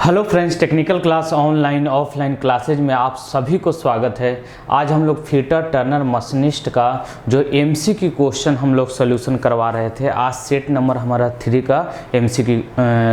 Hello friends, technical class online offline classes में आप सभी को स्वागत है। आज हम लोग फिटर टर्नर मशीनिस्ट का जो एमसीक्यू क्वेश्चन हम लोग सोल्यूशन करवा रहे थे। आज सेट नंबर हमारा 3 का एमसीक्यू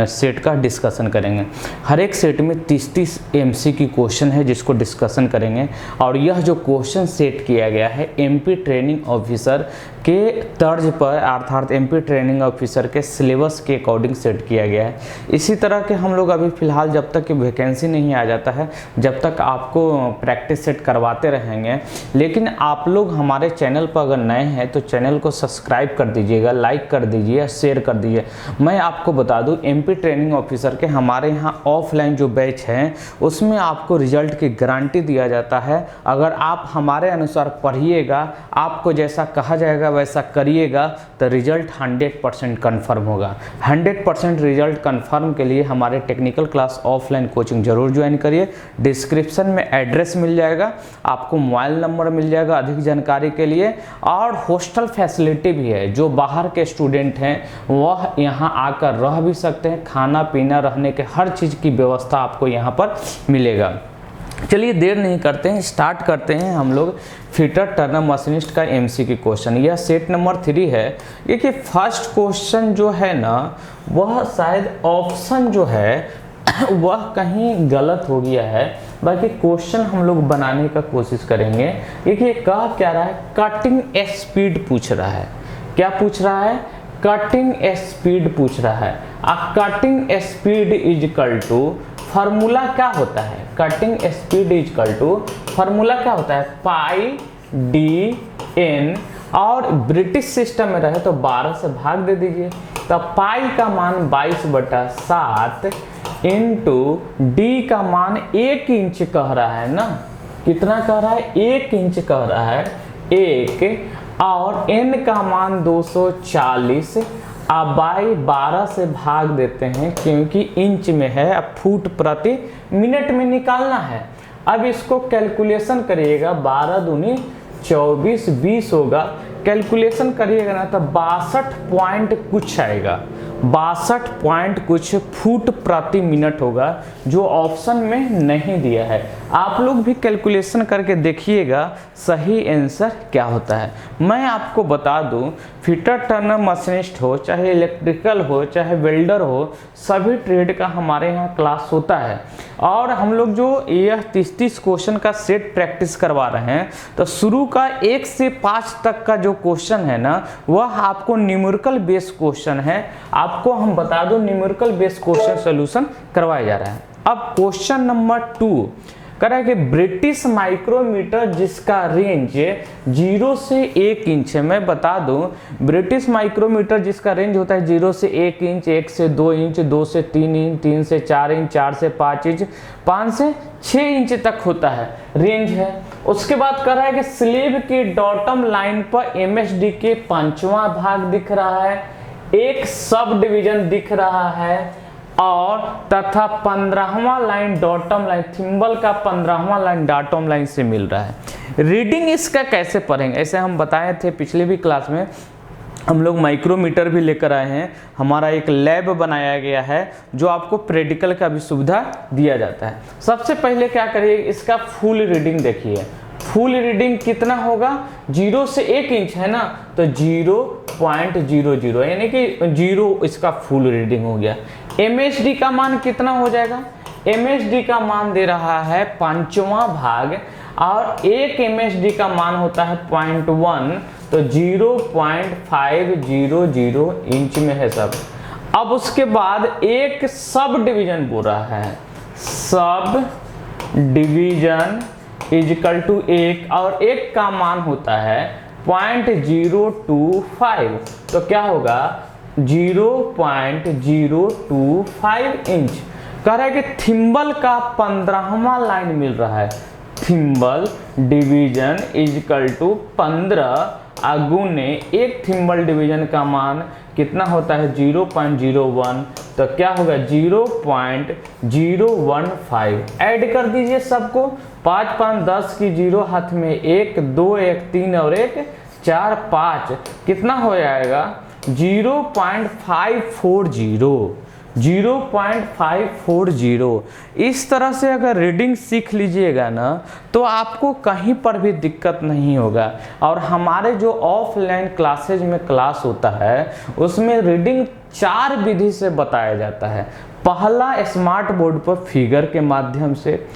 सेट का डिस्कशन करेंगे। हर एक सेट में 30-30 एमसीक्यू क्वेश्चन है जिसको डिस्कशन करेंगे। और यह जो क्वेश्चन सेट किया गया है एमपी ट्रेनिंग ऑफिसर के तर्ज पर, अर्थात एमपी ट्रेनिंग ऑफिसर के सिलेबस के अकॉर्डिंग सेट किया गया है। इसी तरह के हम लोग अभी फिलहाल जब तक कि वैकेंसी नहीं आ जाता है जब तक आपको प्रैक्टिस सेट करवाते रहेंगे। लेकिन आप लोग हमारे चैनल पर अगर नए हैं तो चैनल को सब्सक्राइब कर दीजिएगा, लाइक कर दीजिए, शेयर कर दीजिए। मैं आपको बता दूं एमपी ट्रेनिंग ऑफिसर के हमारे यहाँ ऑफलाइन जो बैच हैं उसमें आपको रिजल्ट की गारंटी दिया जाता है। अगर आप हमारे अनुसार पढ़िएगा, आपको जैसा कहा जाएगा वैसा करिएगा तो रिजल्ट 100% कन्फर्म होगा। 100% रिजल्ट कन्फर्म के लिए हमारे टेक्निकल क्लास ऑफलाइन कोचिंग जरूर ज्वाइन करिए। डिस्क्रिप्शन में एड्रेस मिल जाएगा, आपको मोबाइल नंबर मिल जाएगा अधिक जानकारी के लिए। और हॉस्टल फैसिलिटी भी है, जो बाहर के स्टूडेंट हैं वह यहाँ आकर रह भी सकते हैं। खाना पीना रहने के हर चीज़ की व्यवस्था आपको यहाँ पर मिलेगा। चलिए देर नहीं करते हैं, स्टार्ट करते हैं हम लोग फिटर टर्नर मशीनिस्ट का एमसीक्यू क्वेश्चन। यह सेट नंबर 3 है। देखिए फर्स्ट क्वेश्चन जो है ना वह शायद ऑप्शन जो है वह कहीं गलत हो गया है। बाकी क्वेश्चन हम लोग बनाने का कोशिश करेंगे। देखिए कह क्या रहा है, कटिंग स्पीड पूछ रहा है। क्या पूछ रहा है? कटिंग स्पीड पूछ रहा है। Cutting speed is equal to, formula क्या होता है? Cutting speed is equal to formula क्या होता है? Pi D N. और ब्रिटिश सिस्टम में रहे तो 12 से भाग दे दीजिए। तो पाई का मान 22/7 इंटू डी का मान 1 इंच कह रहा है ना। कितना कह रहा है? 1 इंच कह रहा है, 1। और एन का मान 240। अब बाई 12 से भाग देते हैं क्योंकि इंच में है, अब फुट प्रति मिनट में निकालना है। अब इसको कैलकुलेशन करिएगा, 12 दूनी 24, 20 होगा। कैलकुलेशन करिएगा ना तो 62 पॉइंट कुछ आएगा, 62 पॉइंट कुछ फुट प्रति मिनट होगा, जो ऑप्शन में नहीं दिया है। आप लोग भी कैलकुलेशन करके देखिएगा सही आंसर क्या होता है। मैं आपको बता दूं फिटर टर्नर मशीनिस्ट हो, चाहे इलेक्ट्रिकल हो, चाहे वेल्डर हो, सभी ट्रेड का हमारे यहाँ क्लास होता है। और हम लोग जो यह 30-30 क्वेश्चन का सेट प्रैक्टिस करवा रहे हैं तो शुरू का 1 से 5 तक का जो क्वेश्चन है ना वह आपको न्यूमेरिकल बेस क्वेश्चन है। आपको हम बता दो न्यूमेरिकल बेस क्वेश्चन सोल्यूशन करवाया जा रहा है। अब क्वेश्चन नंबर 2 कह रहा है कि ब्रिटिश माइक्रोमीटर जिसका रेंज 0 से 1 इंच है। मैं बता दूं ब्रिटिश माइक्रोमीटर जिसका रेंज होता है 0 से 1 इंच, 1 से 2 इंच, 2 से 3 इंच, 3 से 4 इंच, 4 से 5 इंच, 5 से 6 इंच तक होता है, रेंज है। उसके बाद कह रहा है कि स्लीव की डॉटम लाइन पर एमएसडी के 5वां भाग दिख रहा है, एक सब डिवीजन दिख रहा है और तथा 15वां लाइन डॉटम लाइन, थिम्बल का 15वां लाइन डॉटम लाइन से मिल रहा है। रीडिंग इसका कैसे पढ़ेंगे? ऐसे हम बताए थे पिछले भी क्लास में। हम लोग माइक्रोमीटर भी लेकर आए हैं, हमारा एक लैब बनाया गया है जो आपको प्रैक्टिकल का भी सुविधा दिया जाता है। सबसे पहले क्या करिए, इसका फुल रीडिंग देखिए। फुल रीडिंग कितना होगा? 0 से 1 इंच है ना तो 0.00 यानी कि 0 इसका फुल रीडिंग हो गया। एमएसडी का मान कितना हो जाएगा? एमएसडी का मान दे रहा है 5वां भाग और 1 एमएसडी का मान होता है 0.1 तो 0.500 इंच में है सब। अब उसके बाद एक सब डिवीजन बोल रहा है, sub division is equal to 1 और 1 का मान होता है 0.025 तो क्या होगा 0.025 इंच। कह रहा है कि थिम्बल का 15वां लाइन मिल रहा है, thimble division is equal to 15 गुने 1 थिम्बल डिवीजन का मान कितना होता है 0.01 तो क्या होगा 0.015। ऐड कर दीजिए सबको, 5 5 10 की 0 हाथ में 1 2 1 3 और 1 4 5 कितना हो जाएगा 0.540। 0.540। इस तरह से अगर रीडिंग सीख लीजिएगा ना तो आपको कहीं पर भी दिक्कत नहीं होगा। और हमारे जो ऑफलाइन क्लासेज में क्लास होता है उसमें रीडिंग 4 विधि से बताया जाता है। पहला स्मार्ट बोर्ड पर फिगर के माध्यम से,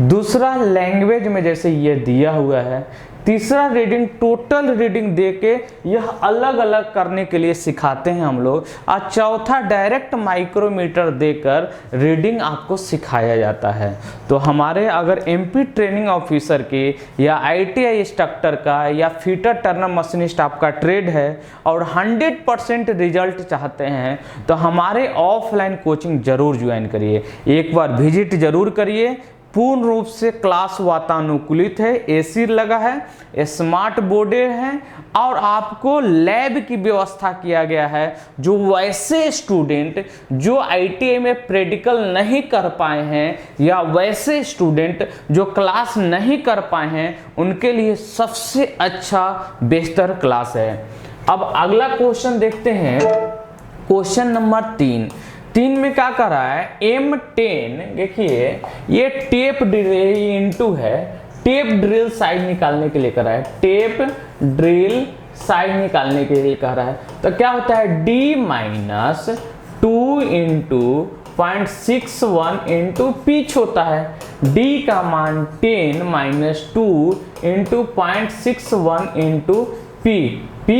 दूसरा लैंग्वेज में जैसे ये दिया हुआ है, तीसरा रीडिंग टोटल रीडिंग देके यह अलग अलग करने के लिए सिखाते हैं हम लोग, और चौथा डायरेक्ट माइक्रोमीटर देकर रीडिंग आपको सिखाया जाता है। तो हमारे अगर एमपी ट्रेनिंग ऑफिसर के या आईटीआई इंस्ट्रक्टर का या फीटर टर्नर मशीनिस्ट आपका ट्रेड है और 100% रिजल्ट चाहते हैं तो हमारे ऑफलाइन कोचिंग जरूर ज्वाइन करिए। एक बार विजिट जरूर करिए। पूर्ण रूप से क्लास वातानुकूलित है, एसी लगा है, स्मार्ट बोर्डे हैं और आपको लैब की व्यवस्था किया गया है। जो वैसे स्टूडेंट जो आईटीआई में प्रैक्टिकल नहीं कर पाए हैं या वैसे स्टूडेंट जो क्लास नहीं कर पाए हैं उनके लिए सबसे अच्छा बेहतर क्लास है। अब अगला क्वेश्चन देखते हैं, क्वेश्चन नंबर 3 में क्या कर रहा है, M10 देखिए ये टेप ड्रिल इनटू है, टेप ड्रिल साइज निकालने के लिए कर रहा है, टेप ड्रिल साइज निकालने के लिए कह रहा है। तो क्या होता है D - 2 इंटू 0.61 इंटू पिच होता है। D का मान 10 - 2 इंटू 0.61 इंटू P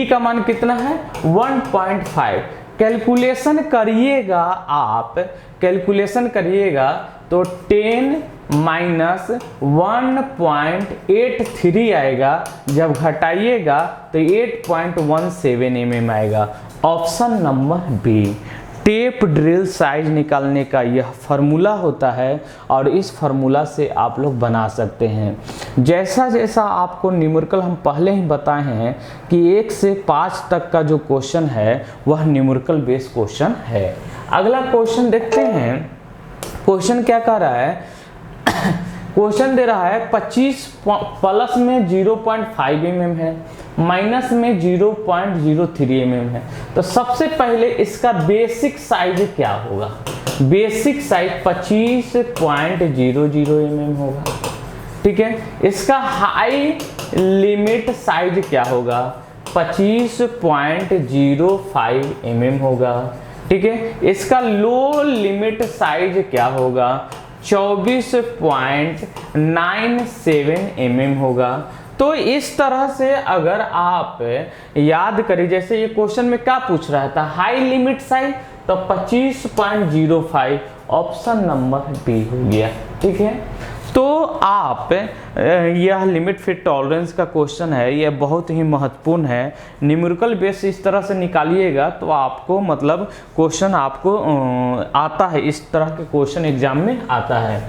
का मान कितना है 1.5। कैलकुलेशन करिएगा, आप कैलकुलेशन करिएगा तो 10 - 1.83 आएगा, जब घटाइएगा तो 8.17 mm आएगा। Option number B. Tap drill size निकालने का यह फार्मूला होता है और इस फार्मूला से आप लोग बना सकते हैं। जैसा जैसा आपको न्यूमेरिकल हम पहले ही बताए हैं कि 1 से 5 तक का जो क्वेश्चन है वह न्यूमेरिकल बेस्ड क्वेश्चन है। अगला क्वेश्चन देखते हैं, क्वेश्चन क्या कह रहा है, क्वेश्चन दे रहा है 25 प्लस में 0.5 mm है, माइनस में 0.03 mm है। तो सबसे पहले इसका बेसिक साइज क्या होगा, बेसिक साइज 25.00 mm होगा, ठीक है। इसका हाई लिमिट साइज क्या होगा 25.05 mm होगा, ठीक है। इसका लो लिमिट साइज क्या होगा 24.97 mm होगा। तो इस तरह से अगर आप याद करें, जैसे ये क्वेश्चन में क्या पूछ रहा था, हाई लिमिट साइज तो 25.05, ऑप्शन नंबर बी हो गया, ठीक है। तो आप यह लिमिट फिट टॉलरेंस का क्वेश्चन है, यह बहुत ही महत्वपूर्ण है। न्यूमेरिकल बेस इस तरह से निकालिएगा तो आपको मतलब क्वेश्चन आपको आता है, इस तरह के क्वेश्चन एग्जाम में आता है।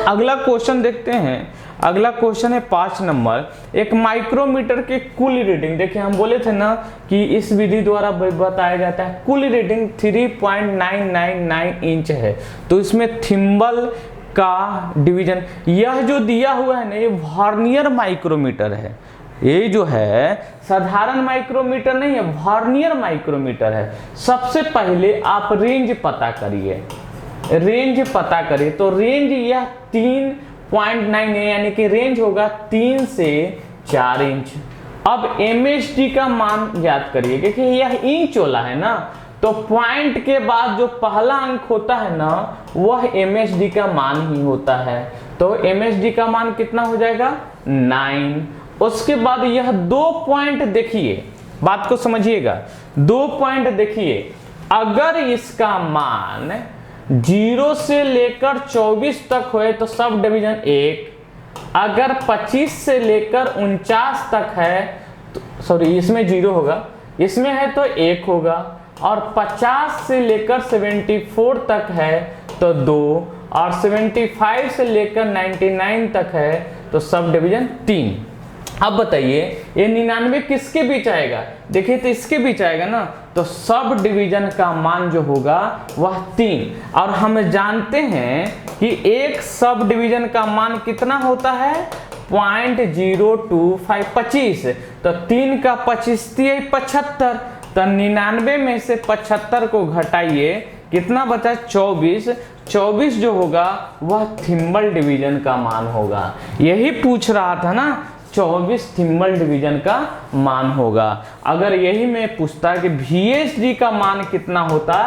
अगला क्वेश्चन देखते हैं, अगला क्वेश्चन है 5 नंबर। एक माइक्रोमीटर के कुल रीडिंग, देखिए हम बोले थे ना कि इस विधि द्वारा बताया जाता है, कुल रीडिंग 3.999 इंच है। तो इसमें थिम्बल का डिवीजन, यह जो दिया हुआ है ना ये वर्नियर माइक्रोमीटर है, ये जो है साधारण माइक्रोमीटर नहीं है, वर्नियर माइक्रोमीटर है। सबसे पहले आप रेंज पता करिए, रेंज पता करिए तो रेंज यह 3.9 है, यानी कि रेंज होगा 3 से 4 इंच। अब MSD का मान याद करिए, देखिए यह इंच वाला है ना, तो पॉइंट के बाद जो पहला अंक होता है ना वह MSD का मान ही होता है। तो MSD का मान कितना हो जाएगा 9। उसके बाद यह 2 पॉइंट देखिए, बात को समझिएगा, 2 पॉइंट देखिए, अगर इसका मान 0 से लेकर 24 तक होए तो सब डिवीजन 1, अगर 25 से लेकर 49 तक है तो सॉरी इसमें 0 होगा, इसमें है तो 1 होगा, और 50 से लेकर 74 तक है तो 2, और 75 से लेकर 99 तक है तो सब डिवीजन 3। अब बताइए ये 99 किसके बीच आएगा, देखिए तो इसके बीच आएगा ना, तो सब डिवीजन का मान जो होगा वह 3। और हम जानते हैं कि एक सब डिवीजन का मान कितना होता है 0.025, 25, तो 3 का 25 75, तो 99 में से 75 को घटाइए कितना बचा 24, 24 जो होगा वह थिम्बल डिवीजन का मान होगा। यही पूछ रहा था ना, 24 थिम्बल डिवीजन का मान होगा। अगर यही में पूछता कि VSD का मान कितना होता,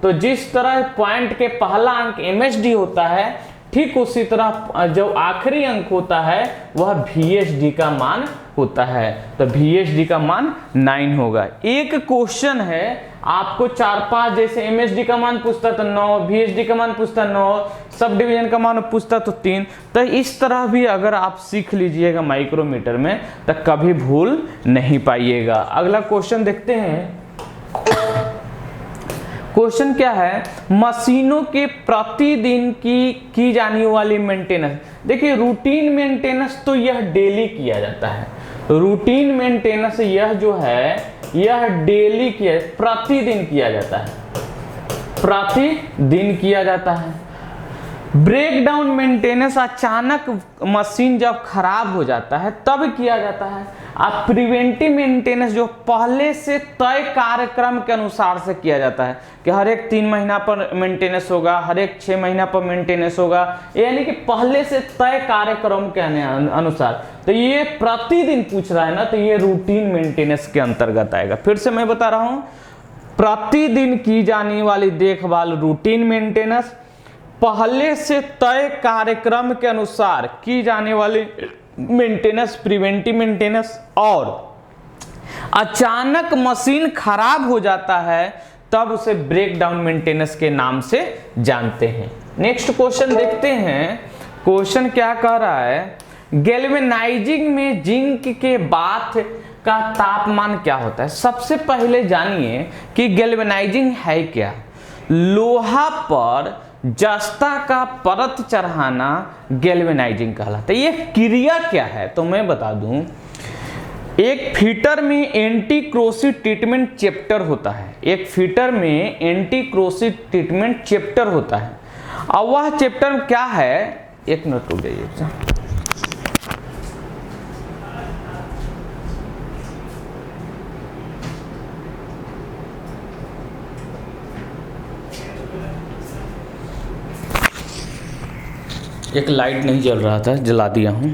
तो जिस तरह पॉइंट के पहला अंक MSD होता है, ठीक उसी तरह जो आखिरी अंक होता है वह VSD का मान होता है। तो VSD का मान 9 होगा। एक क्वेश्चन है आपको 4-5, जैसे MSD का मान पूछता तो 9, VSD का मान पूछता 9, सब डिवीजन का मान पूछता तो 3। तो इस तरह भी अगर आप सीख लीजिएगा माइक्रोमीटर में तो कभी भूल नहीं पाइएगा। अगला क्वेश्चन देखते हैं। क्वेश्चन क्या है, मशीनों के प्रतिदिन की जाने वाली मेंटेनेंस। देखिए रूटीन मेंटेनेंस तो यह डेली किया जाता है, रूटीन मेंटेनेंस यह जो है यह डेली किया, प्रतिदिन किया जाता है, प्रतिदिन किया जाता है। ब्रेक डाउन मेंटेनेंस अचानक मशीन जब खराब हो जाता है तब किया जाता है। अब प्रिवेंटिव मेंटेनेंस जो पहले से तय कार्यक्रम के अनुसार से किया जाता है कि हर एक 3 महीना पर मेंटेनेंस होगा, हर एक 6 महीना पर मेंटेनेंस होगा, यानी कि पहले से तय कार्यक्रम के अनुसार। तो ये प्रतिदिन पूछ रहा है ना, तो ये रूटीन मेंटेनेंस के अंतर्गत आएगा। फिर से मैं बता रहा हूं, प्रतिदिन की जाने वाली देखभाल रूटीन मेंटेनेंस, पहले से तय कार्यक्रम के अनुसार की जाने वाली मेंटेनेंस प्रिवेंटिव मेंटेनेंस, और अचानक मशीन खराब हो जाता है तब उसे ब्रेक डाउन मेंटेनेंस के नाम से जानते हैं। नेक्स्ट क्वेश्चन देखते हैं। क्वेश्चन क्या कह रहा है, गैल्वेनाइजिंग में जिंक के बाथ का तापमान क्या होता है। सबसे पहले जानिए कि गैल्वेनाइजिंग है क्या। लोहा पर जस्ता का परत चढ़ाना गैल्वेनाइजिंग कहलाता है। ये क्रिया क्या है तो मैं बता दूं, एक फीटर में एंटी क्रोसिव ट्रीटमेंट चैप्टर होता है, एक फीटर में एंटी क्रोसिव ट्रीटमेंट चैप्टर होता है। और वह चैप्टर क्या है, एक मिनट रुक जाइए। एक लाइट नहीं जल रहा था, जला दिया हूं।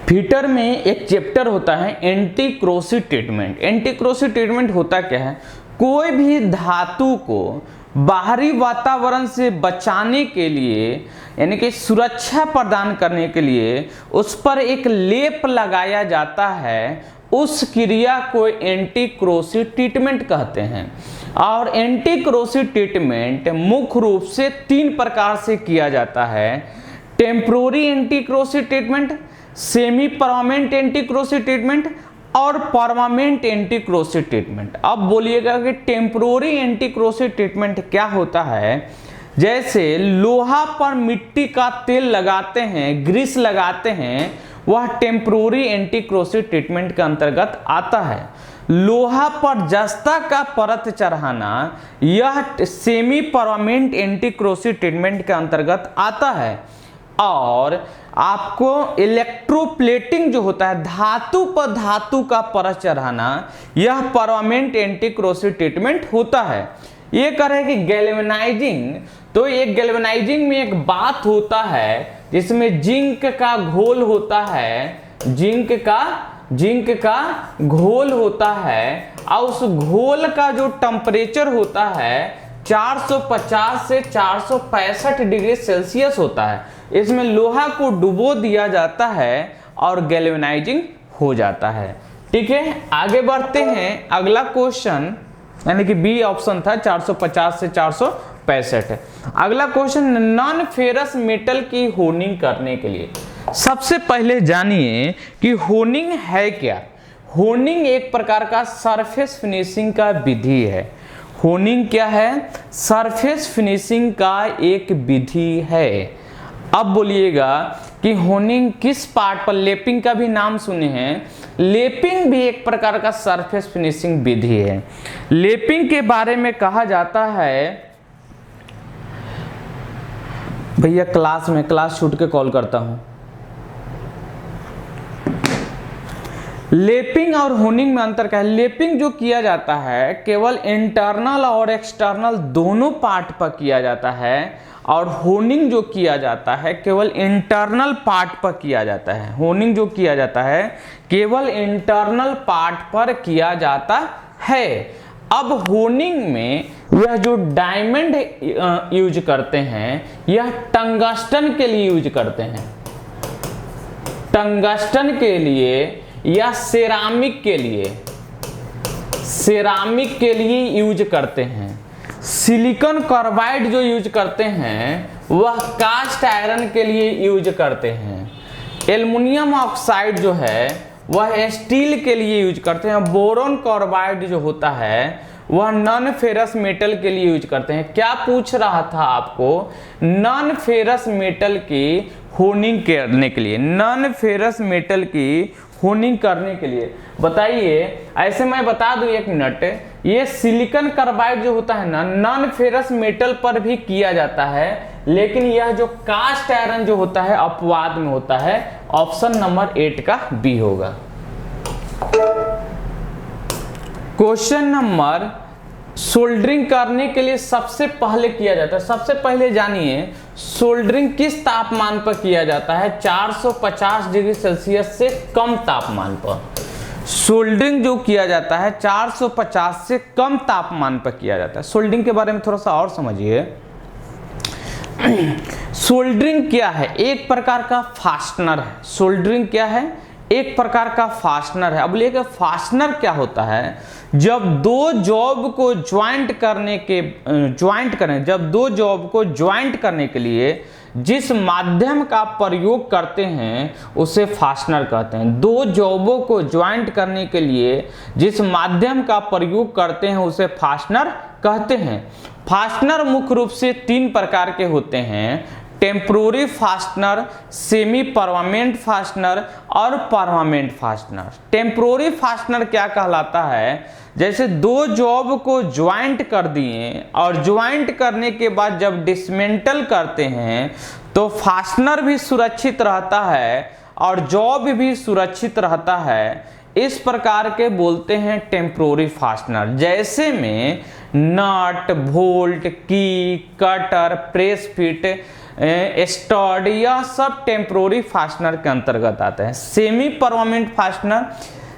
फीटर में एक चैप्टर होता है anti corrosive treatment. Anti corrosive treatment होता क्या है, कोई भी धातु को बाहरी वातावरण से बचाने के लिए, यानी कि सुरक्षा प्रदान करने के लिए उस पर एक लेप लगाया जाता है, उस क्रिया को एंटी क्रोसिव ट्रीटमेंट कहते हैं। और एंटी क्रोसिव ट्रीटमेंट मुख्य रूप से 3 प्रकार से किया जाता है। Temporary anti corrosive treatment, semi permanent anti corrosive treatment और परमानेंट एंटी क्रोसिव ट्रीटमेंट। अब बोलिएगा कि टेम्पोररी एंटी क्रोसिव ट्रीटमेंट क्या होता है। जैसे लोहा पर मिट्टी का तेल लगाते हैं, ग्रीस लगाते हैं, वह टेम्पोररी एंटी क्रोसिव ट्रीटमेंट के अंतर्गत आता है। लोहा पर जस्ता का परत चढ़ाना यह semi permanent anti corrosive treatment के अंतर्गत आता है। और आपको इलेक्ट्रोप्लेटिंग जो होता है, धातु पर धातु का परत चढ़ाना, यह परमानेंट एंटी क्रोसिव ट्रीटमेंट होता है। ये कह रहे हैं कि गैल्वेनाइजिंग, तो एक गैल्वेनाइजिंग में एक बात होता है जिसमें जिंक का घोल होता है, जिंक का घोल होता है, और उस घोल का जो टेम्परेचर होता है 450 से 465 डिग्री सेल्सियस होता है। इसमें लोहा को डुबो दिया जाता है और गैल्वेनाइजिंग हो जाता है। ठीक है, आगे बढ़ते हैं। अगला क्वेश्चन, यानी कि बी ऑप्शन था 450 से 465। अगला क्वेश्चन, नॉन फेरस मेटल की होनिंग करने के लिए सबसे पहले जानिए कि होनिंग है क्या। होनिंग एक प्रकार का सरफेस फिनिशिंग का विधि है। होनिंग क्या है, सरफेस फिनिशिंग का एक विधि है। अब बोलिएगा कि होनिंग किस पार्ट पर, लेपिंग का भी नाम सुने हैं, लेपिंग भी एक प्रकार का सरफेस फिनिशिंग विधि है। लेपिंग के बारे में कहा जाता है, भैया क्लास छूट के कॉल करता हूं। लेपिंग और होनिंग में अंतर क्या है? लेपिंग जो किया जाता है केवल इंटरनल और एक्सटर्नल दोनों पार्ट पर किया जाता है, और होनिंग जो किया जाता है केवल इंटरनल पार्ट पर किया जाता है। होनिंग जो किया जाता है केवल इंटरनल पार्ट पर किया जाता है। अब होनिंग में यह जो डायमंड यूज करते हैं यह टंगस्टन के लिए यूज करते हैं, टंगस्टन के लिए या सेरामिक के लिए यूज करते हैं। सिलिकॉन कार्बाइड जो यूज करते हैं वह कास्ट आयरन के लिए यूज करते हैं। एल्युमिनियम ऑक्साइड जो है वह स्टील के लिए यूज करते हैं। बोरोन कार्बाइड जो होता है वह नॉन फेरस मेटल के लिए यूज करते हैं। क्या पूछ रहा था आपको? नॉन फेरस मेटल की होनिंग करने के लिए, नॉन फेरस मेटल की होनिंग करने के लिए बताइए। ऐसे मैं बता दूं एक मिनट, ये सिलिकॉन कार्बाइड जो होता है ना नॉन फेरस मेटल पर भी किया जाता है, लेकिन यह जो कास्ट आयरन जो होता है अपवाद में होता है। ऑप्शन नंबर 8 का बी होगा। क्वेश्चन नंबर, सोल्डरिंग करने के लिए सबसे पहले किया जाता है, सबसे पहले जानिए सोल्डरिंग किस तापमान पर किया जाता है? 450 डिग्री सेल्सियस से कम तापमान पर। सोल्डरिंग जो किया जाता है 450 से कम तापमान पर किया जाता है। सोल्डरिंग के बारे में थोड़ा सा और समझिए। सोल्डरिंग क्या है? एक प्रकार का फास्टनर है। सोल्डरिंग क्या है? एक प्रकार का फास्टनर है। अब बोलिए फास्टनर क्या होता है? जब दो जॉब को ज्वाइंट करने के लिए जिस माध्यम का प्रयोग करते हैं उसे फास्टनर कहते हैं। दो जॉबों को ज्वाइंट करने के लिए जिस माध्यम का प्रयोग करते हैं उसे फास्टनर कहते हैं। फास्टनर मुख्य रूप से 3 प्रकार के होते हैं: temporary fastener, semi permanent fastener और परमानेंट फास्टनर। टेम्पोररी फास्टनर क्या कहलाता है? जैसे दो जॉब को ज्वाइंट कर दिए और ज्वाइंट करने के बाद जब डिसमेंटल करते हैं तो फास्टनर भी सुरक्षित रहता है और जॉब भी सुरक्षित रहता है। इस प्रकार के बोलते हैं टेम्पोररी फास्टनर। जैसे में नट, बोल्ट, की, कटर, प्रेस फिट, स्टड, यह सब टेम्पोररी फास्टनर के अंतर्गत आते हैं। सेमी परमानेंट फास्टनर,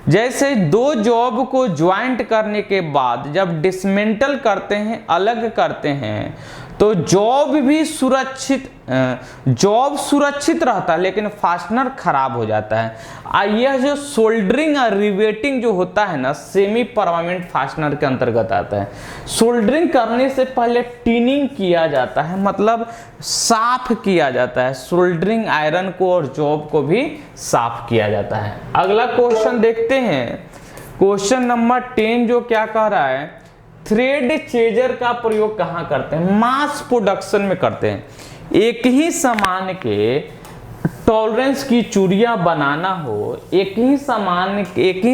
जैसे दो जॉब को ज्वाइंट करने के बाद जब डिसमेंटल करते हैं, अलग करते हैं, तो जॉब सुरक्षित रहता है लेकिन फास्टनर खराब हो जाता है। यह जो सोल्डरिंग और रिवेटिंग जो होता है ना, सेमी परमानेंट फास्टनर के अंतर्गत आता है। सोल्डरिंग करने से पहले टिनिंग किया जाता है, मतलब साफ किया जाता है। सोल्डरिंग आयरन को और जॉब को भी साफ किया जाता है। अगला क्वेश्चन देखते हैं। क्वेश्चन नंबर 10 जो क्या कह रहा है? थ्रेड चेजर का प्रयोग कहाँ करते हैं? मास प्रोडक्शन में करते हैं। एक ही सामान के टॉलरेंस की चूड़ियां बनाना हो, एक ही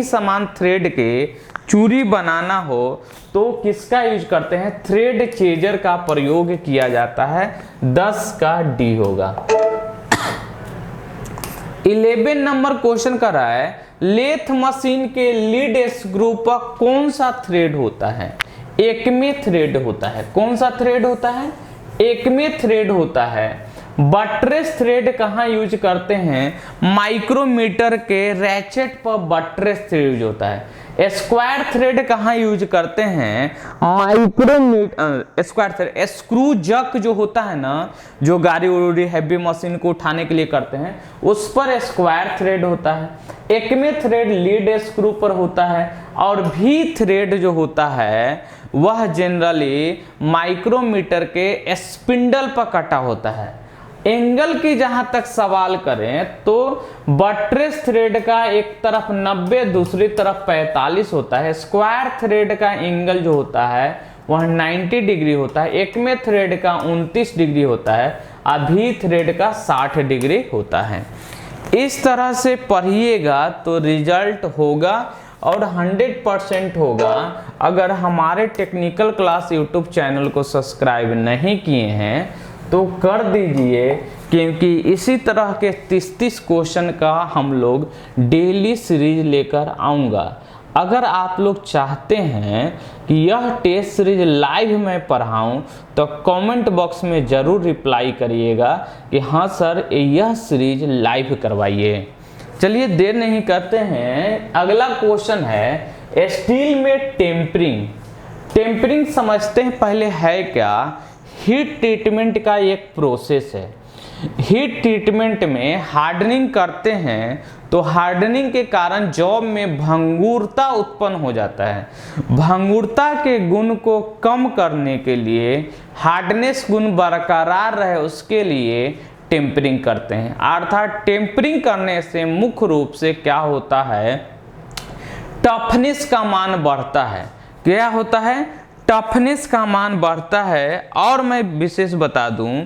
समान थ्रेड के चूड़ी बनाना हो तो किसका यूज करते हैं? थ्रेड चेजर का प्रयोग किया जाता है। 10 का डी होगा। 11 नंबर क्वेश्चन कर रहा है, लेथ मशीन के लीड स्क्रू पर कौन सा थ्रेड होता है? एकमे थ्रेड होता है। कौन सा थ्रेड होता है? एकमे थ्रेड होता है। बट्रेस थ्रेड कहाँ यूज करते हैं? माइक्रोमीटर के रैचेट पर बट्रेस थ्रेड यूज होता है। स्क्वायर थ्रेड कहाँ यूज करते हैं? माइक्रोमीटर स्क्वायर थ्रेड, स्क्रू जक जो होता है ना, जो गाड़ी उड़ी हैवी मशीन को उठाने के लिए करते हैं, उस पर स्क्वायर थ्रेड होता है। एकमे थ्रेड लीड स्क्रू पर होता है और भी थ्रेड जो होता है वह जनरली माइक्रोमीटर के स्पिंडल पर कटा होता है। एंगल की जहां तक सवाल करें तो बट्रेस थ्रेड का एक तरफ 90 दूसरी तरफ 45 होता है। स्क्वायर थ्रेड का एंगल जो होता है वह 90 डिग्री होता है। एकमे थ्रेड का 29 डिग्री होता है। अभी थ्रेड का 60 डिग्री होता है। इस तरह से पढ़िएगा तो रिजल्ट होगा और 100% होगा। अगर हमारे टेक्निकल क्लास यूट्यूब चैनल को सब्सक्राइब नहीं किए हैं तो कर दीजिए, क्योंकि इसी तरह के 30 क्वेश्चन का हम लोग डेली सीरीज लेकर आऊँगा। अगर आप लोग चाहते हैं कि यह टेस्ट सीरीज लाइव मैं पढ़ाऊं तो कमेंट बॉक्स में ज़रूर रिप्लाई करिएगा कि हाँ सर यह सीरीज लाइव करवाइए। चलिए देर नहीं करते हैं, अगला क्वेश्चन है स्टील में टेम्परिंग। टेम्परिंग समझते हैं पहले है क्या। हीट ट्रीटमेंट का एक प्रोसेस है। हीट ट्रीटमेंट में हार्डनिंग करते हैं तो हार्डनिंग के कारण जॉब में भंगुरता उत्पन्न हो जाता है। भंगुरता के गुण को कम करने के लिए, हार्डनेस गुण बरकरार रहे उसके लिए टेम्परिंग करते हैं। अर्थात टेम्परिंग करने से मुख्य रूप से क्या होता है, टफनेस का मान बढ़ता है। क्या होता है, टफनेस का मान बढ़ता है। और मैं विशेष बता दूं,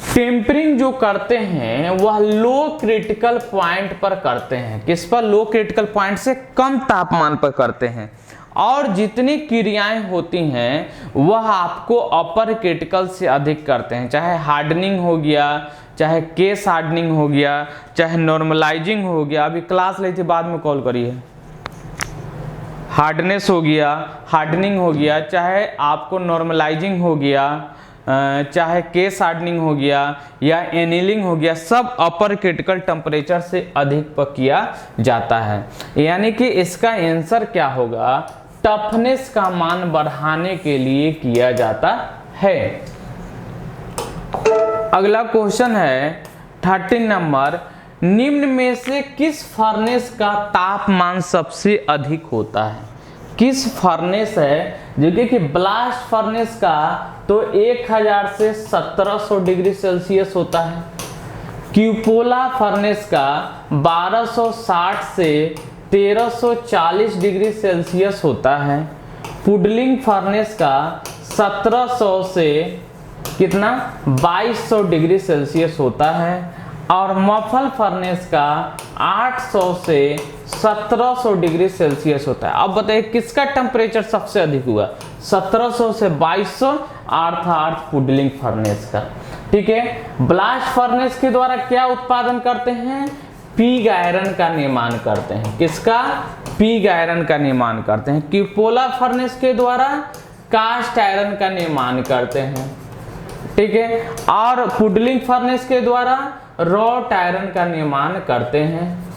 टेम्परिंग जो करते हैं वह लो क्रिटिकल पॉइंट पर करते हैं। किस पर, लो क्रिटिकल पॉइंट से कम तापमान पर करते हैं। और जितनी क्रियाएं होती हैं वह आपको अपर क्रिटिकल से अधिक करते हैं। चाहे हार्डनिंग हो गया, चाहे केस हार्डनिंग हो गया, चाहे नॉर्मलाइजिंग हो गया। अभी क्लास ली थी, बाद में कॉल करिए। हार्डनेस हो गया, हार्डनिंग हो गया, चाहे आपको नॉर्मलाइजिंग हो गया, चाहे केस हार्डनिंग हो गया या एनीलिंग हो गया, सब अपर क्रिटिकल टेम्परेचर से अधिक पर किया जाता है। यानी कि इसका आंसर क्या होगा, टफनेस का मान बढ़ाने के लिए किया जाता है। अगला क्वेश्चन है 13 नंबर, निम्न में से किस फर्नेस का तापमान सबसे अधिक होता है। किस फर्नेस है, जो कि ब्लास्ट फर्नेस का तो 1000 से 1700 डिग्री सेल्सियस होता है। क्यूपोला फर्नेस का 1260 से 1340 डिग्री सेल्सियस होता है। पुडलिंग फर्नेस का 1700 से कितना 2200 डिग्री सेल्सियस होता है। और मफल फर्नेस का 800 से 1700 डिग्री सेल्सियस होता है। अब बताइए किसका टेम्परेचर सबसे अधिक हुआ, 1700 से 2200 अर्थात पुडलिंग फर्नेस का। ठीक है। ब्लास्ट फर्नेस के द्वारा क्या उत्पादन करते हैं, पिग आयरन का निर्माण करते हैं। किसका, पिग आयरन का निर्माण करते हैं। क्यूपोला फर्नेस के द्वारा कास्ट आयरन का निर्माण करते हैं। ठीक है। और पुडलिंग फर्नेस के द्वारा रॉट आयरन का निर्माण करते हैं।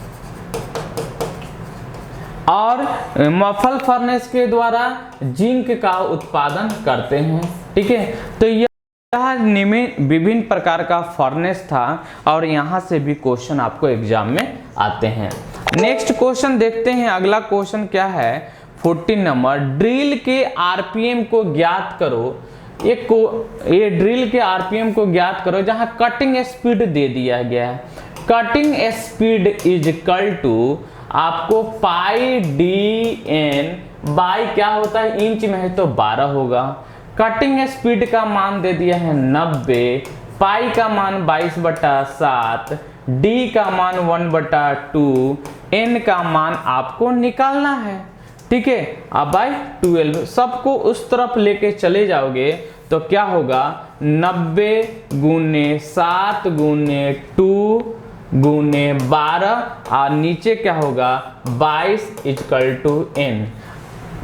और मफल फर्नेस के द्वारा जिंक का उत्पादन करते हैं। ठीक है। तो यह विभिन्न प्रकार का फर्नेस था और यहाँ से भी क्वेश्चन आपको एग्जाम में आते हैं। नेक्स्ट क्वेश्चन देखते हैं। अगला क्वेश्चन क्या है, 14 नंबर, ड्रिल के आरपीएम को ज्ञात करो। ये ड्रिल के आरपीएम को ज्ञात करो जहां कटिंग स्पीड दे दिया गया है। Cutting speed is equal to आपको पाई डी एन बाई क्या होता है, इंच में है तो 12 होगा। कटिंग स्पीड का मान दे दिया है 90, पाई का मान 22/7, डी का मान 1/2, एन का मान आपको निकालना है। ठीक है। अब बाई 12 सबको उस तरफ लेके चले जाओगे तो क्या होगा, 90 × 7 × 2 × 12 और नीचे क्या होगा 22 = n।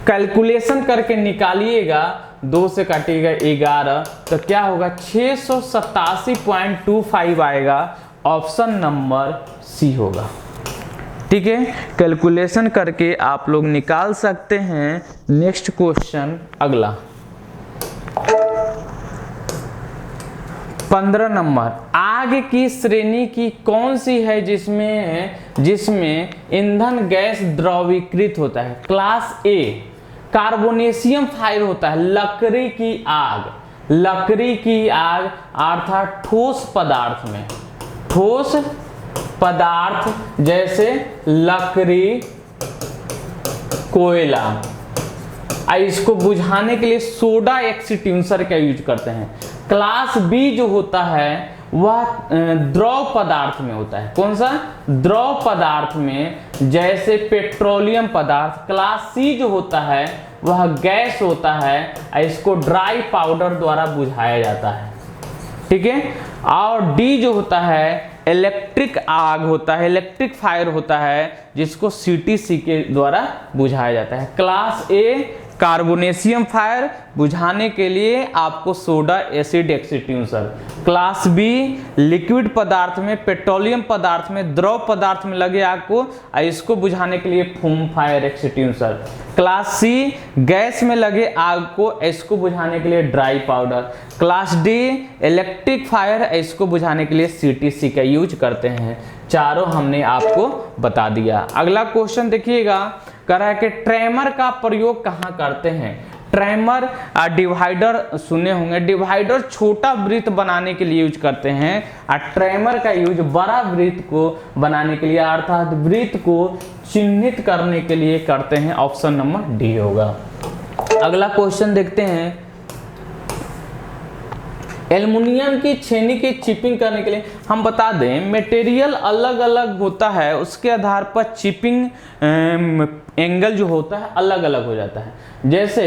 कैलकुलेशन करके निकालिएगा, 2 से काटिएगा 11 तो क्या होगा 687.25 आएगा। ऑप्शन नंबर सी होगा। ठीक है। कैलकुलेशन करके आप लोग निकाल सकते हैं। नेक्स्ट क्वेश्चन अगला 15 नंबर, आग की श्रेणी की कौन सी है जिसमें ईंधन गैस द्रवीकृत होता है। क्लास ए कार्बोनेशियम फायर होता है। लकड़ी की आग अर्थात ठोस पदार्थ जैसे लकड़ी, कोयला, इसको बुझाने के लिए सोडा एक्सटिंग्विशर का यूज करते हैं। क्लास बी जो होता है वह द्रव पदार्थ में होता है। कौन सा, द्रव पदार्थ में, जैसे पेट्रोलियम पदार्थ। क्लास सी जो होता है वह गैस होता है, इसको ड्राई पाउडर द्वारा बुझाया जाता है। ठीक है। और डी जो होता है इलेक्ट्रिक आग होता है, इलेक्ट्रिक फायर होता है, जिसको CTC के द्वारा बुझाया जाता है। क्लास ए कार्बोनेशियम फायर, बुझाने के लिए आपको soda acid extinguisher. Class B liquid पदार्थ में, पेट्रोलियम पदार्थ में, द्रव पदार्थ में लगे आग को, इसको बुझाने के लिए foam fire extinguisher. Class C gas में लगे आग को, इसको बुझाने के लिए dry powder. Class D electric fire, इसको बुझाने के लिए CTC का यूज करते हैं। चारों हमने आपको बता दिया। अगला क्वेश्चन देखिएगा, कह रहा है कि ट्रेमर का प्रयोग कहाँ करते हैं। ट्रेमर डिवाइडर सुने होंगे, डिवाइडर छोटा वृत्त बनाने के लिए यूज करते हैं और ट्रेमर का यूज बड़ा वृत्त को बनाने के लिए, अर्थात वृत्त को चिन्हित करने के लिए करते हैं। ऑप्शन नंबर डी होगा। अगला क्वेश्चन देखते हैं, एल्युमिनियम की छेनी की चिपिंग करने के लिए हम बता दें मटेरियल अलग अलग होता है, उसके आधार पर चिपिंग एंगल जो होता है अलग अलग हो जाता है। जैसे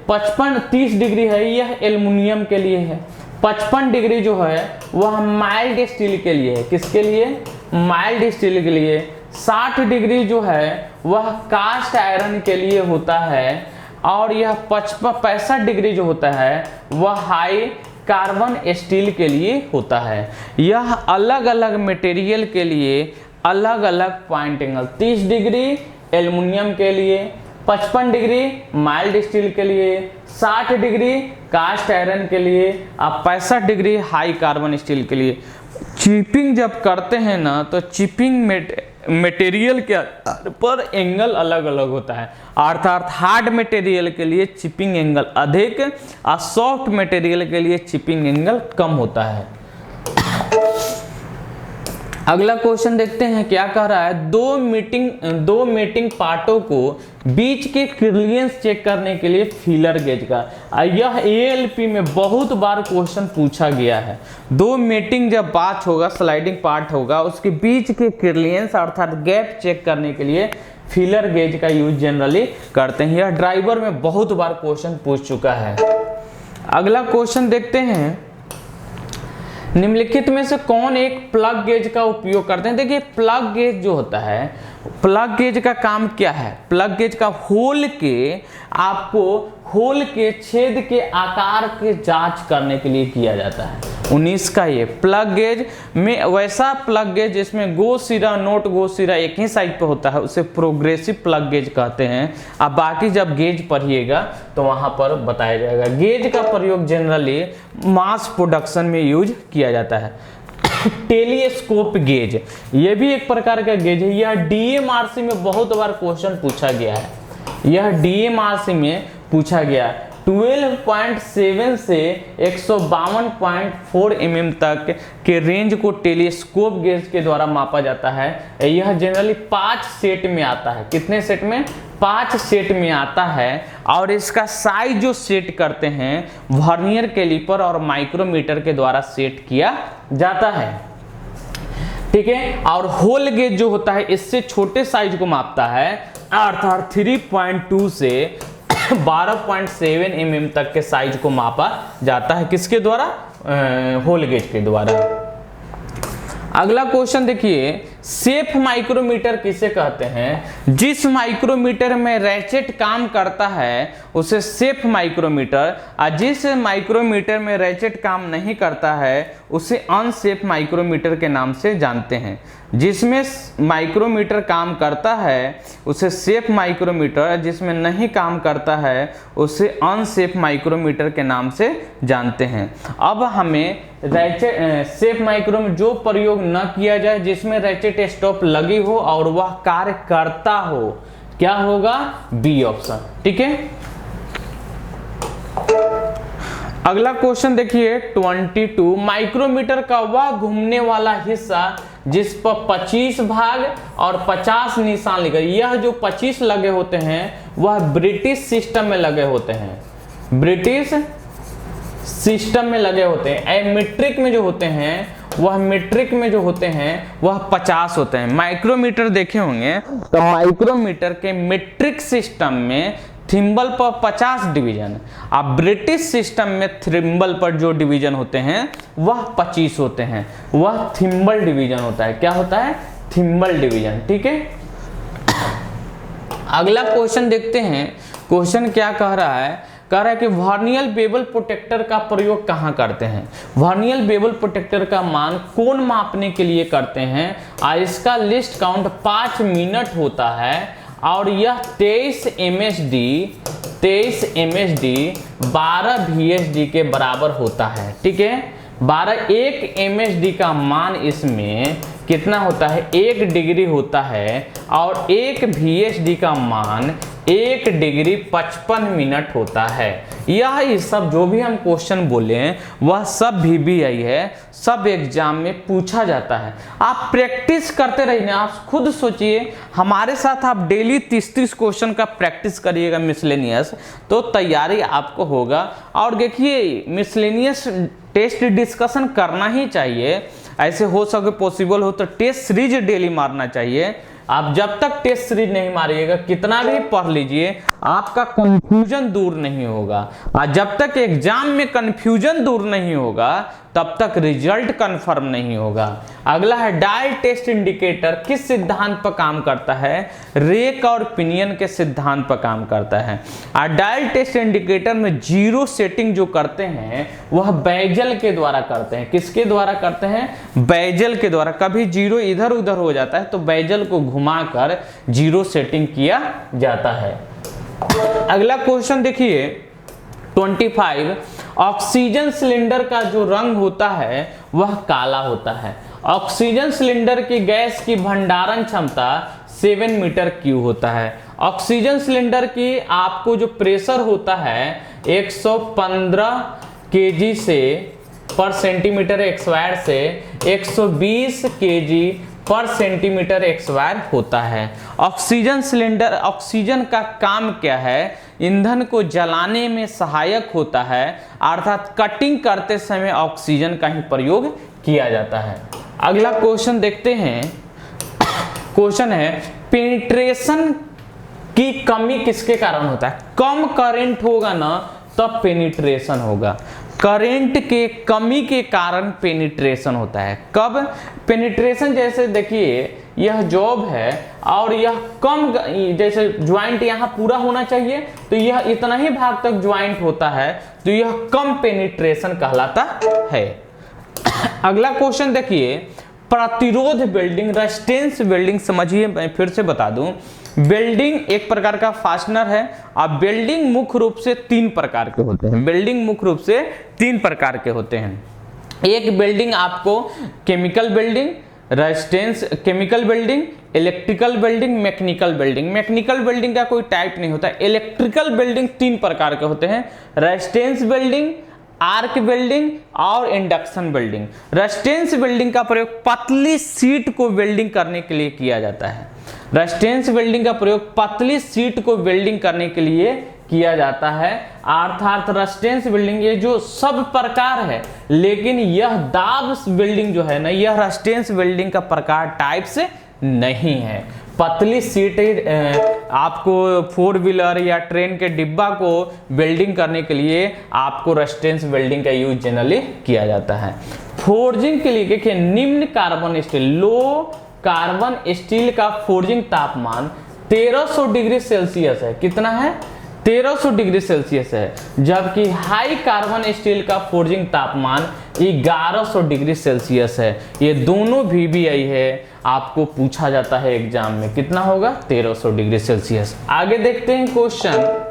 55-30 डिग्री है, यह एल्युमिनियम के लिए है। 55 डिग्री जो है वह माइल्ड स्टील के लिए है। किसके लिए? माइल्ड स्टील के लिए। 60 डिग्री जो है वह कास्ट आयरन के लिए होता है, और यह 65 डिग्री जो होता है वह हाई कार्बन स्टील के लिए होता है। यह अलग अलग मटेरियल के लिए अलग अलग पॉइंट एंगल, 30 डिग्री एल्युमिनियम के लिए, 55 डिग्री माइल्ड स्टील के लिए, 60 डिग्री कास्ट आयरन के लिए और 65 डिग्री हाई कार्बन स्टील के लिए। चिपिंग जब करते हैं ना, तो चिपिंग मटेरियल के आधार पर एंगल अलग अलग होता है, अर्थात हार्ड मटेरियल के लिए चिपिंग एंगल अधिक और सॉफ्ट मटेरियल के लिए चिपिंग एंगल कम होता है। अगला क्वेश्चन देखते हैं क्या कह रहा है, दो मीटिंग पार्टों को बीच के क्लियरेंस चेक करने के लिए फीलर गेज का, यह ALP में बहुत बार क्वेश्चन पूछा गया है। दो मीटिंग जब बात होगा, स्लाइडिंग पार्ट होगा, उसके बीच के क्लियरेंस अर्थात गैप चेक करने के लिए फीलर गेज का यूज जनरली करते हैं। यह ड्राइवर में बहुत बार क्वेश्चन पूछ चुका है। अगला क्वेश्चन देखते हैं, निम्नलिखित में से कौन एक प्लग गेज का उपयोग करते हैं। देखिए प्लग गेज जो होता है, प्लग गेज का काम क्या है, प्लग गेज का होल के छेद के आकार के जांच करने के लिए किया जाता है। 19 का ये प्लग गेज में, वैसा प्लग गेज जिसमें गो सिरा नोट गो सिरा एक ही साइड पे होता है उसे प्रोग्रेसिव प्लग गेज कहते हैं। अब बाकी जब गेज पढ़िएगा तो वहां पर बताया जाएगा। गेज का प्रयोग जनरली मास प्रोडक्शन में यूज किया जाता है। टेलीस्कोप गेज, ये भी एक प्रकार का गेज है। यह DMRC में बहुत बार क्वेश्चन पूछा गया है। यह DMRC में पूछा गया 12.7 से 152.4 mm तक के रेंज को टेलीस्कोप गेज के द्वारा मापा जाता है। यह जनरली 5 सेट में आता है। कितने सेट में? 5 सेट में आता है। और इसका साइज जो सेट करते हैं वर्नियर कैलिपर और माइक्रोमीटर के द्वारा सेट किया जाता है। ठीक है। और होल गेज जो होता है इससे छोटे साइज को मापता है, अर्थात 3.2 से 12.7 mm तक के साइज को मापा जाता है। किसके द्वारा? होल गेज के द्वारा। अगला क्वेश्चन देखिए, सेफ माइक्रोमीटर किसे कहते हैं? जिस माइक्रोमीटर में रैचेट काम करता है उसे सेफ माइक्रोमीटर, और जिस माइक्रोमीटर में रैचेट काम नहीं करता है उसे अनसेफ माइक्रोमीटर के नाम से जानते हैं। जिसमें माइक्रोमीटर काम करता है उसे सेफ माइक्रोमीटर, जिसमें नहीं काम करता है उसे अनसेफ माइक्रोमीटर के नाम से जानते हैं। अब हमें रैचेट सेफ माइक्रोमीटर जो प्रयोग न किया जाए, जिसमें रैचेट स्टॉप लगी हो और वह कार्य करता हो, क्या होगा? B option. ठीक है। अगला क्वेश्चन देखिए 22, माइक्रोमीटर का वह घूमने वाला हिस्सा जिस पर 25 भाग और 50 निशान लिखे, यह जो 25 लगे होते हैं वह ब्रिटिश सिस्टम में लगे होते हैं। ब्रिटिश सिस्टम में लगे होते हैं। मीट्रिक में जो होते हैं वह मीट्रिक में जो होते हैं वह 50 होते हैं। माइक्रोमीटर देखे होंगे तो माइक्रोमीटर के मीट्रिक सिस्टम में थिम्बल पर 50 डिवीजन। अब ब्रिटिश सिस्टम में थिम्बल पर जो डिवीजन होते हैं वह 25 होते हैं, वह थिम्बल डिवीजन होता है। क्या होता है? Thimble division. ठीक है, अगला क्वेश्चन देखते हैं। क्वेश्चन क्या कह रहा है? कह रहा है कि वर्नियल बेवल प्रोटेक्टर का प्रयोग कहाँ करते हैं? वर्नियल बेवल प्रोटेक्टर का मान कोण मापने के लिए करते हैं, और इसका लिस्ट काउंट 5 मिनट होता है, और यह 23 MSD 12 VSD के बराबर होता है। ठीक है, 1 MSD का मान इसमें कितना होता है? 1 डिग्री होता है, और 1 VSD का मान 1 डिग्री 55 मिनट होता है। यह सब जो भी हम क्वेश्चन बोले हैं वह सब VBI है, सब एग्जाम में पूछा जाता है। आप प्रैक्टिस करते रहिए, आप खुद सोचिए, हमारे साथ आप डेली 30-30 क्वेश्चन का प्रैक्टिस करिएगा मिसलेनियस, तो तैयारी आपको होगा। और देखिए, मिसलेनियस टेस्ट डिस्कशन करना ही चाहिए, ऐसे हो सके पॉसिबल हो तो टेस्ट सीरीज डेली मारना चाहिए। आप जब तक टेस्ट सीरीज नहीं मारिएगा, कितना भी पढ़ लीजिए, आपका कंफ्यूजन दूर नहीं होगा। और जब तक एग्जाम में कंफ्यूजन दूर नहीं होगा तब तक रिजल्ट कंफर्म नहीं होगा। अगला है डायल टेस्ट इंडिकेटर किस सिद्धांत पर काम करता है? रेक और पिनियन के सिद्धांत पर काम करता है। और डायल टेस्ट इंडिकेटर में जीरो सेटिंग जो करते हैं वह बेजल के द्वारा करते हैं। किसके द्वारा करते हैं? बेजल के द्वारा। कभी जीरो इधर उधर हो जाता है तो बेजल को घुमाकर जीरो सेटिंग किया जाता है। अगला क्वेश्चन देखिए 25। ऑक्सीजन सिलेंडर का जो रंग होता है वह काला होता है। ऑक्सीजन सिलेंडर की गैस की भंडारण क्षमता 7 मीटर क्यूब होता है। ऑक्सीजन सिलेंडर की आपको जो प्रेशर होता है 115 केजी से पर सेंटीमीटर स्क्वायर से 120 केजी पर सेंटीमीटर स्क्वायर होता है। ऑक्सीजन सिलेंडर, ऑक्सीजन का काम क्या है? ईंधन को जलाने में सहायक होता है, अर्थात कटिंग करते समय ऑक्सीजन का ही प्रयोग किया जाता है। अगला क्वेश्चन देखते हैं। क्वेश्चन है पेनिट्रेशन की कमी किसके कारण होता है? कम करंट होगा ना तब पेनिट्रेशन होगा। करंट के कमी के कारण पेनिट्रेशन होता है। कब पेनिट्रेशन? जैसे देखिए, यह जॉब है और यह कम, जैसे ज्वाइंट यहाँ पूरा होना चाहिए तो यह इतना ही भाग तक ज्वाइंट होता है, तो यह कम पेनिट्रेशन कहलाता है। अगला क्वेश्चन देखिए, प्रतिरोध वेल्डिंग, रेजिस्टेंस वेल्डिंग समझिए, मैं फिर से बता दूं। वेल्डिंग एक प्रकार का फास्टनर है। अब वेल्डिंग मुख्य रूप से 3 प्रकार के होते हैं। वेल्डिंग मुख्य रूप से 3 प्रकार के होते हैं। एक वेल्डिंग आपको chemical welding, resistance chemical welding, electrical welding, mechanical welding. Mechanical welding का कोई टाइप नहीं होता। इलेक्ट्रिकल वेल्डिंग 3 प्रकार के होते हैं, रेजिस्टेंस वेल्डिंग, आर्क वेल्डिंग और इंडक्शन वेल्डिंग। रेजिस्टेंस वेल्डिंग का प्रयोग पतली शीट को वेल्डिंग करने के लिए किया जाता है। रेजिस्टेंस वेल्डिंग का प्रयोग पतली शीट को वेल्डिंग करने के लिए किया जाता है, अर्थात रेजिस्टेंस वेल्डिंग ये जो सब प्रकार है, लेकिन यह दाब वेल्डिंग जो है ना, यह रेजिस्टेंस वेल्डिंग का प्रकार टाइप से नहीं है। पतली सीट आपको 4 व्हीलर या ट्रेन के डिब्बा को वेल्डिंग करने के लिए आपको रेजिस्टेंस वेल्डिंग का यूज जनरली किया जाता है। फोर्जिंग के लिए देखिए, निम्न carbon steel, low carbon steel का फोर्जिंग तापमान 1300 डिग्री सेल्सियस है। कितना है? 1300 डिग्री सेल्सियस है, जबकि हाई कार्बन स्टील का फोर्जिंग तापमान 1100 डिग्री सेल्सियस है। ये दोनों VBI है, आपको पूछा जाता है एग्जाम में। कितना होगा? 1300 डिग्री सेल्सियस। आगे देखते हैं क्वेश्चन।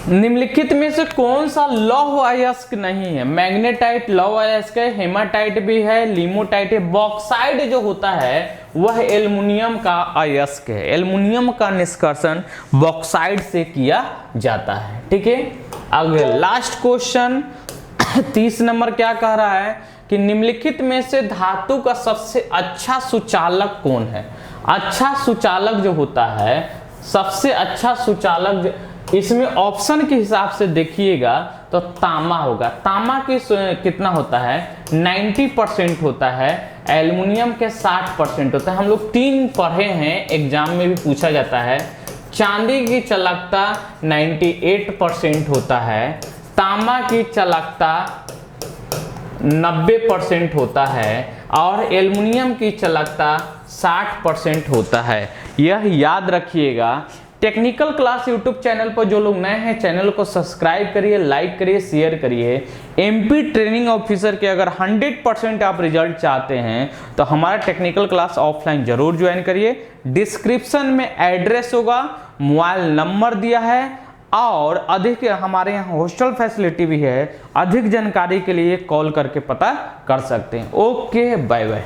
निम्नलिखित में से कौन सा लौह अयस्क नहीं है? मैग्नेटाइट लौह अयस्क है, हेमाटाइट भी है, लिमोटाइट है। बॉक्साइड जो होता है वह एल्युमिनियम का अयस्क है। एल्युमिनियम का निष्कर्षण बॉक्साइड से किया जाता है। ठीक है, अगले लास्ट क्वेश्चन 30 नंबर क्या कह रहा है कि निम्नलिखित में से धातु का सबसे अच्छा सुचालक कौन है? अच्छा सुचालक जो होता है, सबसे अच्छा सुचालक, इसमें ऑप्शन के हिसाब से देखिएगा तो तांबा होगा। तांबा की कितना होता है? 90% होता है। एल्युमिनियम के 60% होता है। हम लोग 3 पढ़े हैं, एग्जाम में भी पूछा जाता है। चांदी की चालकता 98% होता है, तांबा की चालकता 90% होता है और एल्युमिनियम की चालकता 60% होता है। यह याद रखिएगा। टेक्निकल क्लास यूट्यूब चैनल पर जो लोग नए हैं चैनल को सब्सक्राइब करिए, लाइक करिए, शेयर करिए। एमपी ट्रेनिंग ऑफिसर के अगर 100% आप रिजल्ट चाहते हैं तो हमारा टेक्निकल क्लास ऑफलाइन जरूर ज्वाइन करिए। डिस्क्रिप्शन में एड्रेस होगा, मोबाइल नंबर दिया है और अधिक हमारे यहाँ हॉस्टल फैसिलिटी भी है। अधिक जानकारी के लिए कॉल करके पता कर सकते हैं। Okay, bye bye.